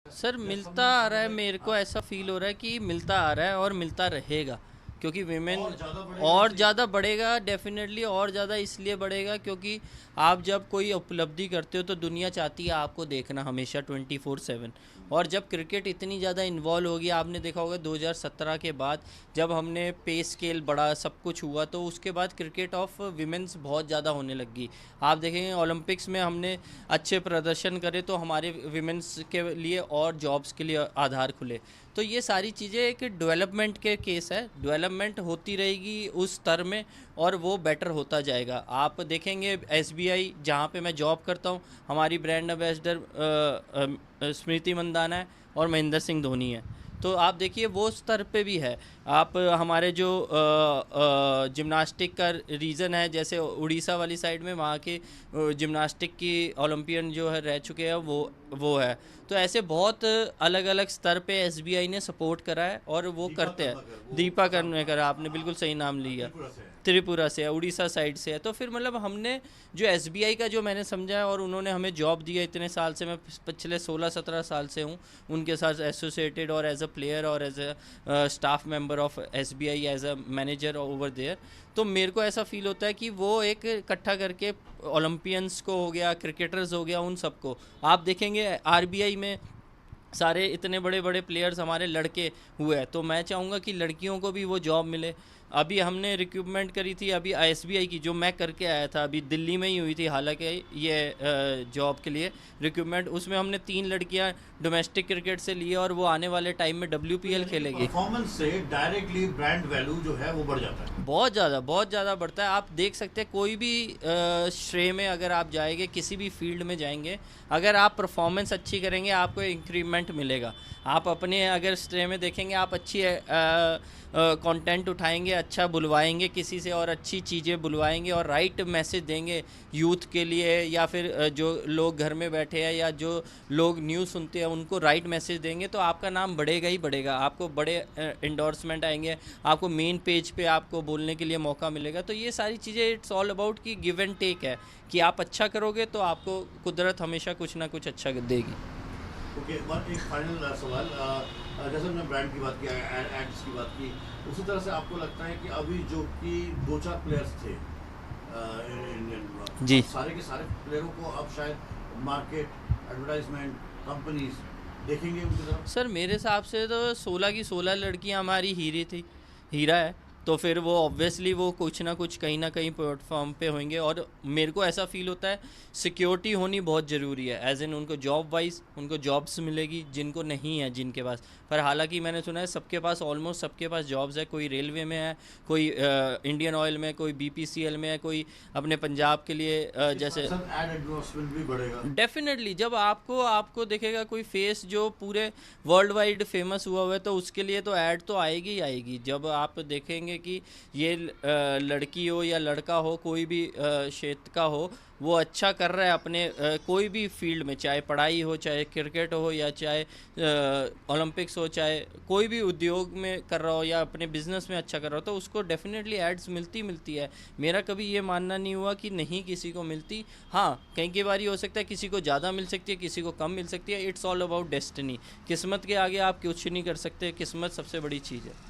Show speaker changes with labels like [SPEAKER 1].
[SPEAKER 1] Sir मिलता आ रहा है, मेरे को ऐसा फील हो रहा है कि मिलता आ रहा है और मिलता रहेगा, क्योंकि विमेन
[SPEAKER 2] और ज्यादा बढ़ेगा
[SPEAKER 1] और
[SPEAKER 2] इसलिए।
[SPEAKER 1] ज़्यादा बढ़ेगा, डेफिनेटली और ज़्यादा इसलिए बढ़ेगा क्योंकि आप जब कोई उपलब्धि करते हो तो दुनिया चाहती है आपको देखना हमेशा 24/7। और जब क्रिकेट इतनी ज़्यादा इन्वॉल्व होगी, आपने देखा होगा 2017 के बाद जब हमने पे स्केल बढ़ा, सब कुछ हुआ, तो उसके बाद क्रिकेट ऑफ विमेंस बहुत ज़्यादा होने लगी। आप देखेंगे ओलंपिक्स में हमने अच्छे प्रदर्शन करे तो हमारे विमेंस के लिए और जॉब्स के लिए आधार खुले। तो ये सारी चीज़ें एक डेवलपमेंट के केस है, डेवलपमेंट होती रहेगी उस स्तर में और वो बेटर होता जाएगा। आप देखेंगे एसबीआई जहाँ पे मैं जॉब करता हूँ, हमारी ब्रांड एम्बेसडर स्मृति मंदाना है और महेंद्र सिंह धोनी है। तो आप देखिए वो स्तर पे भी है। आप हमारे जो जिम्नास्टिक का रीज़न है, जैसे उड़ीसा वाली साइड में वहाँ के जिम्नास्टिक की ओलंपियन जो है रह चुके हैं, वो है। तो ऐसे बहुत अलग अलग स्तर पे एसबीआई ने सपोर्ट करा है और वो
[SPEAKER 2] दीपा
[SPEAKER 1] करते हैं।
[SPEAKER 2] कर्माकर वो
[SPEAKER 1] दीपा
[SPEAKER 2] असम
[SPEAKER 1] करने करा, आपने बिल्कुल सही नाम लिया।
[SPEAKER 2] त्रिपुरा से है।
[SPEAKER 1] त्रिपुरा से है, उड़ीसा साइड से है। तो फिर मतलब हमने जो एसबीआई का जो मैंने समझा है, और उन्होंने हमें जॉब दिया इतने साल से, मैं पिछले 16-17 साल से हूँ उनके साथ एसोसिएटेड, और एज अ प्लेयर और as a staff member of SBI as a manager over there. तो मेरे को ऐसा फील होता है कि वो एक इकट्ठा करके ओलंपियंस को हो गया, क्रिकेटर्स हो गया, उन सबको आप देखेंगे आरबीआई में सारे इतने बड़े बड़े प्लेयर्स हमारे लड़के हुए हैं। तो मैं चाहूँगा कि लड़कियों को भी वो जॉब मिले। अभी हमने रिक्रूटमेंट करी थी अभी एसबीआई की, जो मैं करके आया था, अभी दिल्ली में ही हुई थी हालांकि ये जॉब के लिए रिक्रूटमेंट। उसमें हमने 3 लड़कियां डोमेस्टिक क्रिकेट से ली है और वो आने वाले टाइम में
[SPEAKER 2] तो
[SPEAKER 1] डब्ल्यूपीएल
[SPEAKER 2] यानी कि
[SPEAKER 1] खेलेगी।
[SPEAKER 2] परफॉर्मेंस से डायरेक्टली ब्रांड वैल्यू जो है वो बढ़ जाता है।
[SPEAKER 1] बहुत ज़्यादा बढ़ता है। आप देख सकते हैं कोई भी श्रेय में अगर आप जाएंगे, किसी भी फील्ड में जाएंगे, अगर आप परफॉर्मेंस अच्छी करेंगे आपको इंक्रीमेंट मिलेगा। आप अपने अगर श्रेय में देखेंगे, आप अच्छी कंटेंट उठाएंगे, अच्छा बुलवाएंगे किसी से और अच्छी चीज़ें बुलवाएंगे और राइट मैसेज देंगे यूथ के लिए, या फिर जो लोग घर में बैठे हैं या जो लोग न्यूज़ सुनते हैं उनको राइट मैसेज देंगे, तो आपका नाम बढ़ेगा ही बढ़ेगा। आपको बड़े इंडोर्समेंट आएंगे, आपको मेन पेज पे आपको बोलने के लिए मौका मिलेगा। तो ये सारी चीज़ें इट्स ऑल अबाउट कि गिव एंड टेक है, कि आप अच्छा करोगे तो आपको कुदरत हमेशा कुछ ना कुछ अच्छा देगी।
[SPEAKER 2] ओके, और एक फाइनल सवाल, जैसे हमने ब्रांड की बात की, एड्स की बात की, उसी तरह से आपको लगता है कि अभी जो कि दो चार प्लेयर्स थे इंडियन,
[SPEAKER 1] जी
[SPEAKER 2] अब सारे के सारे प्लेयरों को अब शायद मार्केट, एडवर्टाइजमेंट, कंपनीज देखेंगे उनकी तरफ।
[SPEAKER 1] सर मेरे हिसाब से तो 16 की 16 लड़कियां हमारी हीरी थी, हीरा है। तो फिर वो ऑब्वियसली वो कुछ ना कहीं प्लेटफॉर्म पे होंगे। और मेरे को ऐसा फील होता है सिक्योरिटी होनी बहुत ज़रूरी है, एज इन उनको जॉब वाइज उनको जॉब्स मिलेगी जिनको नहीं है जिनके पास। पर हालांकि मैंने सुना है सबके पास, ऑलमोस्ट सबके पास जॉब्स है। कोई रेलवे में है, कोई इंडियन ऑयल में, कोई बीपीसीएल में है, कोई अपने पंजाब के लिए
[SPEAKER 2] इसके साथ
[SPEAKER 1] जैसे।
[SPEAKER 2] साथ एड एंडोर्समेंट भी बढ़ेगा।
[SPEAKER 1] डेफिनेटली जब आपको आपको देखेगा कोई फेस जो पूरे वर्ल्ड वाइड फेमस हुआ है, तो उसके लिए तो ऐड तो आएगी ही आएगी। जब आप देखेंगे कि ये लड़की हो या लड़का हो, कोई भी क्षेत्र का हो, वो अच्छा कर रहा है अपने कोई भी फील्ड में, चाहे पढ़ाई हो, चाहे क्रिकेट हो, या चाहे ओलंपिक्स हो, चाहे कोई भी उद्योग में कर रहा हो या अपने बिजनेस में अच्छा कर रहा हो, तो उसको डेफिनेटली एड्स मिलती है। मेरा कभी ये मानना नहीं हुआ कि नहीं किसी को मिलती। हाँ, कई बार हो सकता है किसी को ज़्यादा मिल सकती है, किसी को कम मिल सकती है। It's all about destiny. किस्मत के आगे आप कुछ नहीं कर सकते, किस्मत सबसे बड़ी चीज़ है।